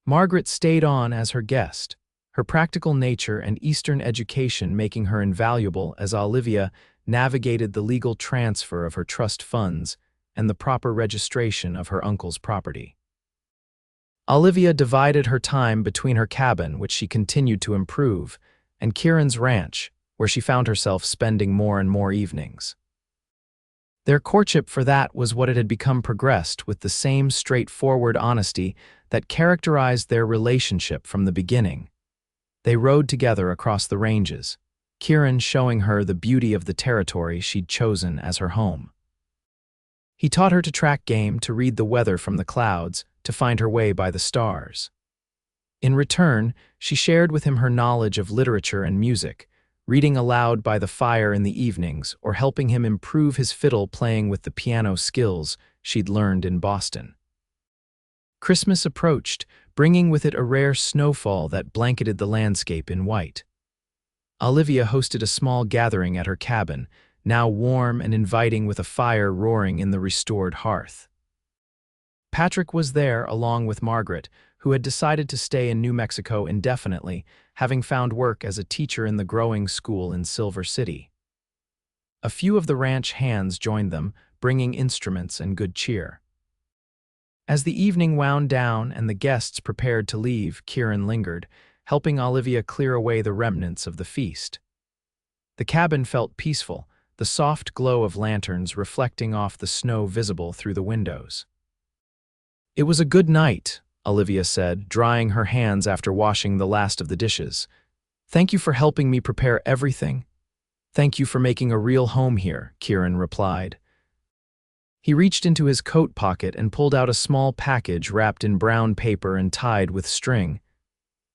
Margaret stayed on as her guest, her practical nature and Eastern education making her invaluable as Olivia navigated the legal transfer of her trust funds and the proper registration of her uncle's property. Olivia divided her time between her cabin, which she continued to improve, and Kieran's ranch, where she found herself spending more and more evenings. Their courtship for that was what it had become progressed with the same straightforward honesty that characterized their relationship from the beginning. They rode together across the ranges, Kieran showing her the beauty of the territory she'd chosen as her home. He taught her to track game, to read the weather from the clouds, to find her way by the stars. In return, she shared with him her knowledge of literature and music, reading aloud by the fire in the evenings or helping him improve his fiddle playing with the piano skills she'd learned in Boston. Christmas approached, bringing with it a rare snowfall that blanketed the landscape in white. Olivia hosted a small gathering at her cabin, now warm and inviting with a fire roaring in the restored hearth. Patrick was there along with Margaret, who had decided to stay in New Mexico indefinitely, having found work as a teacher in the growing school in Silver City. A few of the ranch hands joined them, bringing instruments and good cheer. As the evening wound down and the guests prepared to leave, Kieran lingered, helping Olivia clear away the remnants of the feast. The cabin felt peaceful, the soft glow of lanterns reflecting off the snow visible through the windows. It was a good night, Olivia said, drying her hands after washing the last of the dishes. Thank you for helping me prepare everything. Thank you for making a real home here, Kieran replied. He reached into his coat pocket and pulled out a small package wrapped in brown paper and tied with string.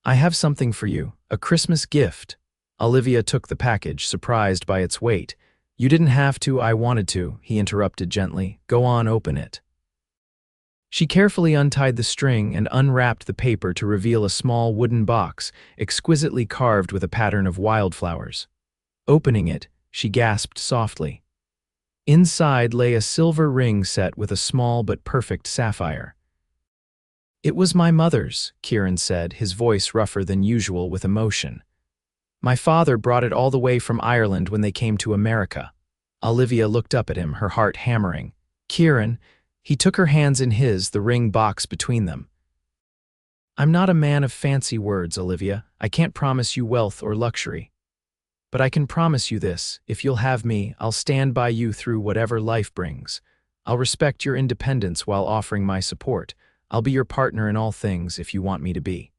I have something for you, a Christmas gift. Olivia took the package, surprised by its weight. You didn't have to, I wanted to, he interrupted gently. Go on, open it. She carefully untied the string and unwrapped the paper to reveal a small wooden box, exquisitely carved with a pattern of wildflowers. Opening it, she gasped softly. Inside lay a silver ring set with a small but perfect sapphire. It was my mother's, Kieran said, his voice rougher than usual with emotion. My father brought it all the way from Ireland when they came to America. Olivia looked up at him, her heart hammering. Kieran, he took her hands in his, the ring box between them. I'm not a man of fancy words, Olivia. I can't promise you wealth or luxury. But I can promise you this, if you'll have me, I'll stand by you through whatever life brings. I'll respect your independence while offering my support. I'll be your partner in all things if you want me to be.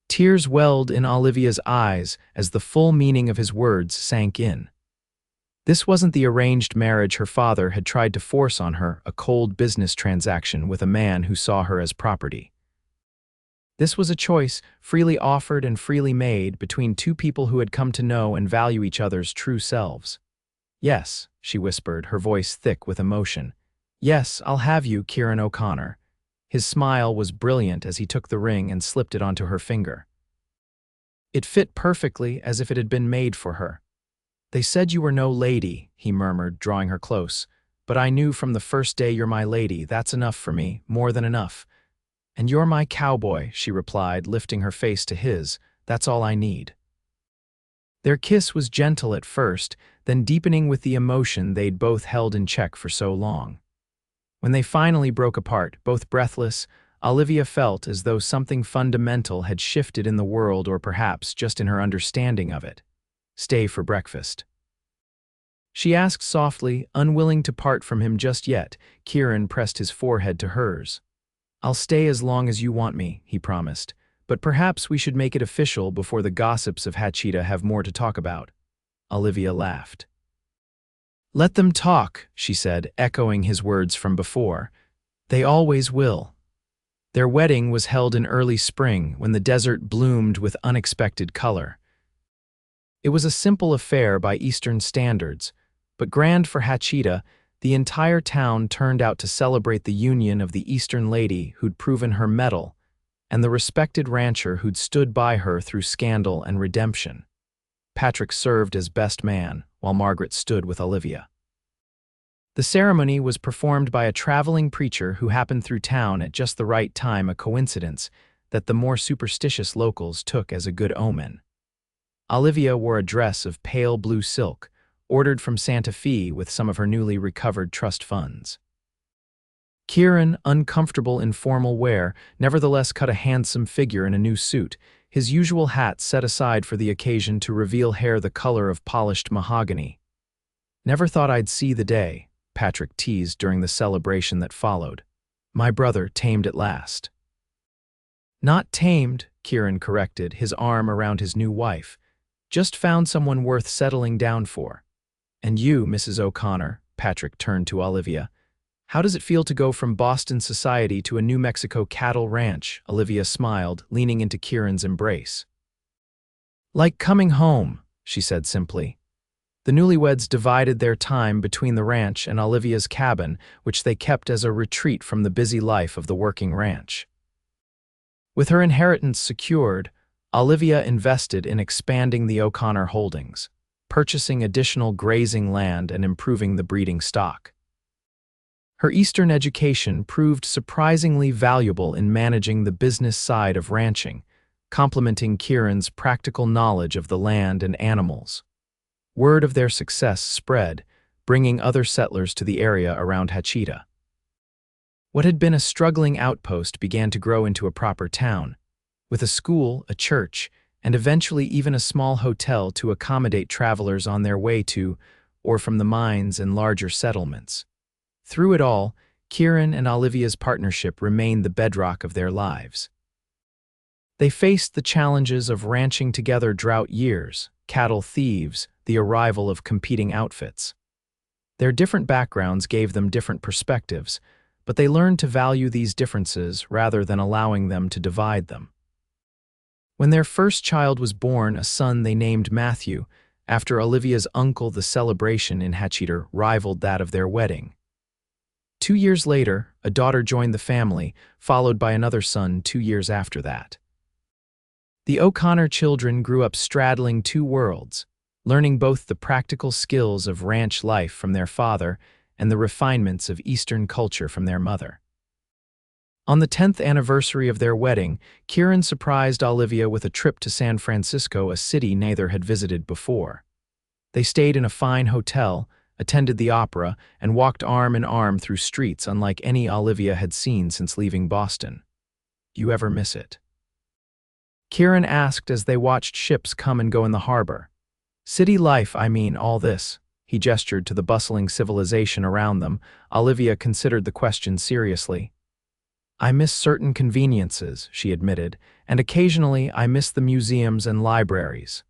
Tears welled in Olivia's eyes as the full meaning of his words sank in. This wasn't the arranged marriage her father had tried to force on her, a cold business transaction with a man who saw her as property. This was a choice, freely offered and freely made, between two people who had come to know and value each other's true selves. Yes, she whispered, her voice thick with emotion. Yes, I'll have you, Kieran O'Connor. His smile was brilliant as he took the ring and slipped it onto her finger. It fit perfectly, as if it had been made for her. They said you were no lady, he murmured, drawing her close. But I knew from the first day you're my lady. That's enough for me, more than enough. "And you're my cowboy," she replied, lifting her face to his. "That's all I need." Their kiss was gentle at first, then deepening with the emotion they'd both held in check for so long. When they finally broke apart, both breathless, Olivia felt as though something fundamental had shifted in the world, or perhaps just in her understanding of it. "Stay for breakfast?" she asked softly, unwilling to part from him just yet. Kieran pressed his forehead to hers. "I'll stay as long as you want me," he promised, "but perhaps we should make it official before the gossips of Hachita have more to talk about." Olivia laughed. "Let them talk," she said, echoing his words from before. "They always will." Their wedding was held in early spring, when the desert bloomed with unexpected color. It was a simple affair by Eastern standards, but grand for Hachita. The entire town turned out to celebrate the union of the Eastern lady who'd proven her mettle and the respected rancher who'd stood by her through scandal and redemption. Patrick served as best man, while Margaret stood with Olivia. The ceremony was performed by a traveling preacher who happened through town at just the right time, a coincidence that the more superstitious locals took as a good omen. Olivia wore a dress of pale blue silk, ordered from Santa Fe with some of her newly recovered trust funds. Kieran, uncomfortable in formal wear, nevertheless cut a handsome figure in a new suit, his usual hat set aside for the occasion to reveal hair the color of polished mahogany. "Never thought I'd see the day," Patrick teased during the celebration that followed. "My brother tamed at last." "Not tamed," Kieran corrected, his arm around his new wife. "Just found someone worth settling down for." "And you, Mrs. O'Connor," Patrick turned to Olivia. "How does it feel to go from Boston society to a New Mexico cattle ranch?" Olivia smiled, leaning into Kieran's embrace. "Like coming home," she said simply. The newlyweds divided their time between the ranch and Olivia's cabin, which they kept as a retreat from the busy life of the working ranch. With her inheritance secured, Olivia invested in expanding the O'Connor holdings, purchasing additional grazing land and improving the breeding stock. Her Eastern education proved surprisingly valuable in managing the business side of ranching, complementing Kieran's practical knowledge of the land and animals. Word of their success spread, bringing other settlers to the area around Hachita. What had been a struggling outpost began to grow into a proper town, with a school, a church, and eventually even a small hotel to accommodate travelers on their way to or from the mines and larger settlements. Through it all, Kieran and Olivia's partnership remained the bedrock of their lives. They faced the challenges of ranching together: drought years, cattle thieves, the arrival of competing outfits. Their different backgrounds gave them different perspectives, but they learned to value these differences rather than allowing them to divide them. When their first child was born, a son they named Matthew, after Olivia's uncle, the celebration in Hachita rivaled that of their wedding. 2 years later, a daughter joined the family, followed by another son 2 years after that. The O'Connor children grew up straddling two worlds, learning both the practical skills of ranch life from their father and the refinements of Eastern culture from their mother. On the 10th anniversary of their wedding, Kieran surprised Olivia with a trip to San Francisco, a city neither had visited before. They stayed in a fine hotel, attended the opera, and walked arm in arm through streets unlike any Olivia had seen since leaving Boston. "You ever miss it?" Kieran asked as they watched ships come and go in the harbor. "City life, I mean, all this." He gestured to the bustling civilization around them. Olivia considered the question seriously. "I miss certain conveniences," she admitted, "and occasionally I miss the museums and libraries."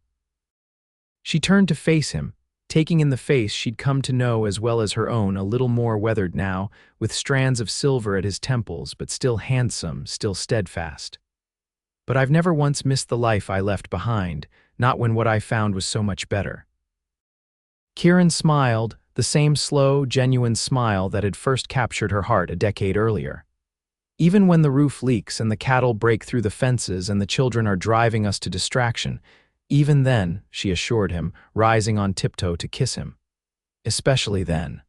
She turned to face him, taking in the face she'd come to know as well as her own, a little more weathered now, with strands of silver at his temples, but still handsome, still steadfast. "But I've never once missed the life I left behind, not when what I found was so much better." Kieran smiled, the same slow, genuine smile that had first captured her heart a decade earlier. "Even when the roof leaks and the cattle break through the fences and the children are driving us to distraction, even then," she assured him, rising on tiptoe to kiss him. "Especially then."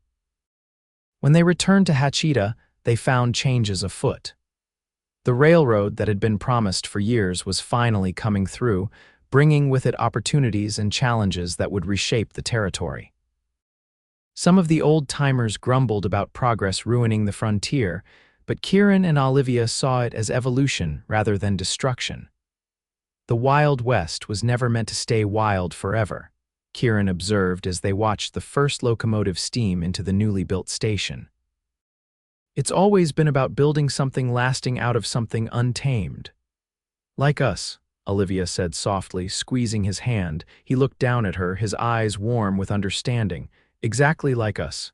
When they returned to Hachita, they found changes afoot. The railroad that had been promised for years was finally coming through, bringing with it opportunities and challenges that would reshape the territory. Some of the old-timers grumbled about progress ruining the frontier, but Kieran and Olivia saw it as evolution rather than destruction. The Wild West was never meant to stay wild forever, Kieran observed as they watched the first locomotive steam into the newly built station. It's always been about building something lasting out of something untamed. Like us, Olivia said softly, squeezing his hand. He looked down at her, his eyes warm with understanding. Exactly like us.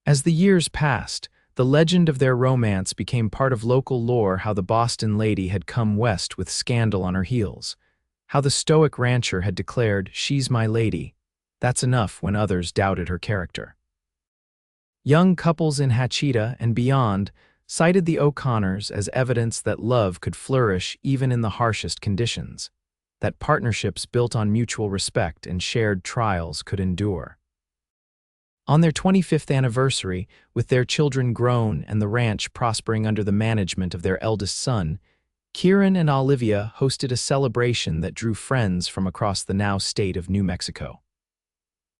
As the years passed, the legend of their romance became part of local lore, how the Boston lady had come west with scandal on her heels, how the stoic rancher had declared, "She's my lady. That's enough," when others doubted her character. Young couples in Hachita and beyond cited the O'Connors as evidence that love could flourish even in the harshest conditions, that partnerships built on mutual respect and shared trials could endure. On their 25th anniversary, with their children grown and the ranch prospering under the management of their eldest son, Kieran and Olivia hosted a celebration that drew friends from across the now state of New Mexico.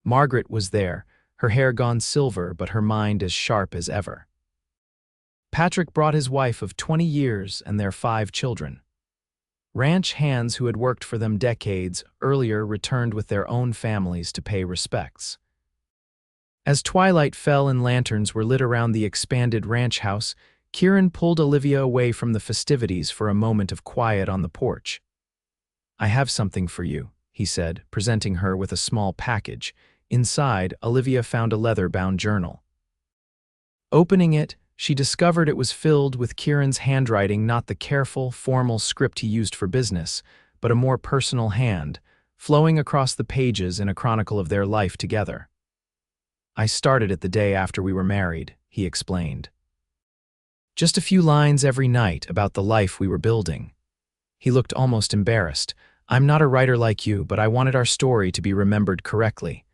Margaret was there, her hair gone silver but her mind as sharp as ever. Patrick brought his wife of 20 years and their 5 children. Ranch hands who had worked for them decades earlier returned with their own families to pay respects. As twilight fell and lanterns were lit around the expanded ranch house, Kieran pulled Olivia away from the festivities for a moment of quiet on the porch. "I have something for you," he said, presenting her with a small package. Inside, Olivia found a leather-bound journal. Opening it, she discovered it was filled with Kieran's handwriting, not the careful, formal script he used for business, but a more personal hand, flowing across the pages in a chronicle of their life together. "I started it the day after we were married," he explained. "Just a few lines every night about the life we were building." He looked almost embarrassed. "I'm not a writer like you, but I wanted our story to be remembered correctly."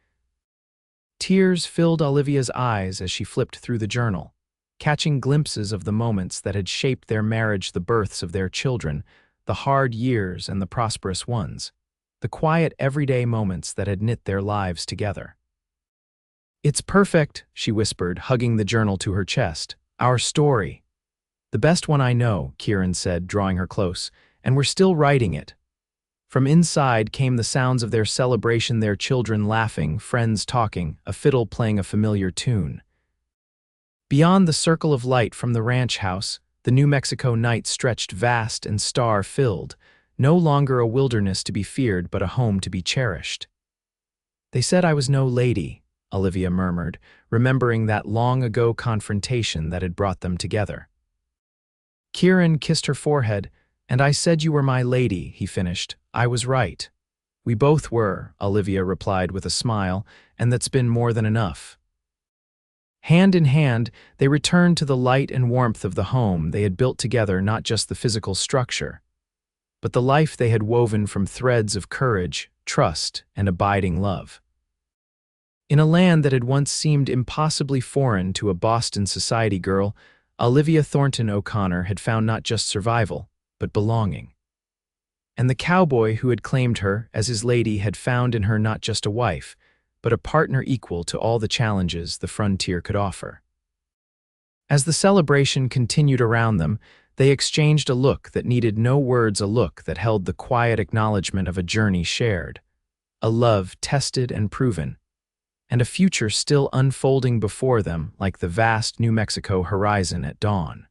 Tears filled Olivia's eyes as she flipped through the journal, catching glimpses of the moments that had shaped their marriage, the births of their children, the hard years and the prosperous ones, the quiet everyday moments that had knit their lives together. "It's perfect," she whispered, hugging the journal to her chest. "Our story. The best one I know," Kieran said, drawing her close, "and we're still writing it." From inside came the sounds of their celebration, their children laughing, friends talking, a fiddle playing a familiar tune. Beyond the circle of light from the ranch house, the New Mexico night stretched vast and star-filled, no longer a wilderness to be feared but a home to be cherished. "They said I was no lady," Olivia murmured, remembering that long-ago confrontation that had brought them together. Kieran kissed her forehead. "And I said you were my lady," he finished. "I was right." "We both were," Olivia replied with a smile, "and that's been more than enough." Hand in hand, they returned to the light and warmth of the home they had built together, not just the physical structure, but the life they had woven from threads of courage, trust, and abiding love. In a land that had once seemed impossibly foreign to a Boston society girl, Olivia Thornton O'Connor had found not just survival, but belonging. And the cowboy who had claimed her as his lady had found in her not just a wife, but a partner equal to all the challenges the frontier could offer. As the celebration continued around them, they exchanged a look that needed no words, a look that held the quiet acknowledgement of a journey shared, a love tested and proven, and a future still unfolding before them like the vast New Mexico horizon at dawn.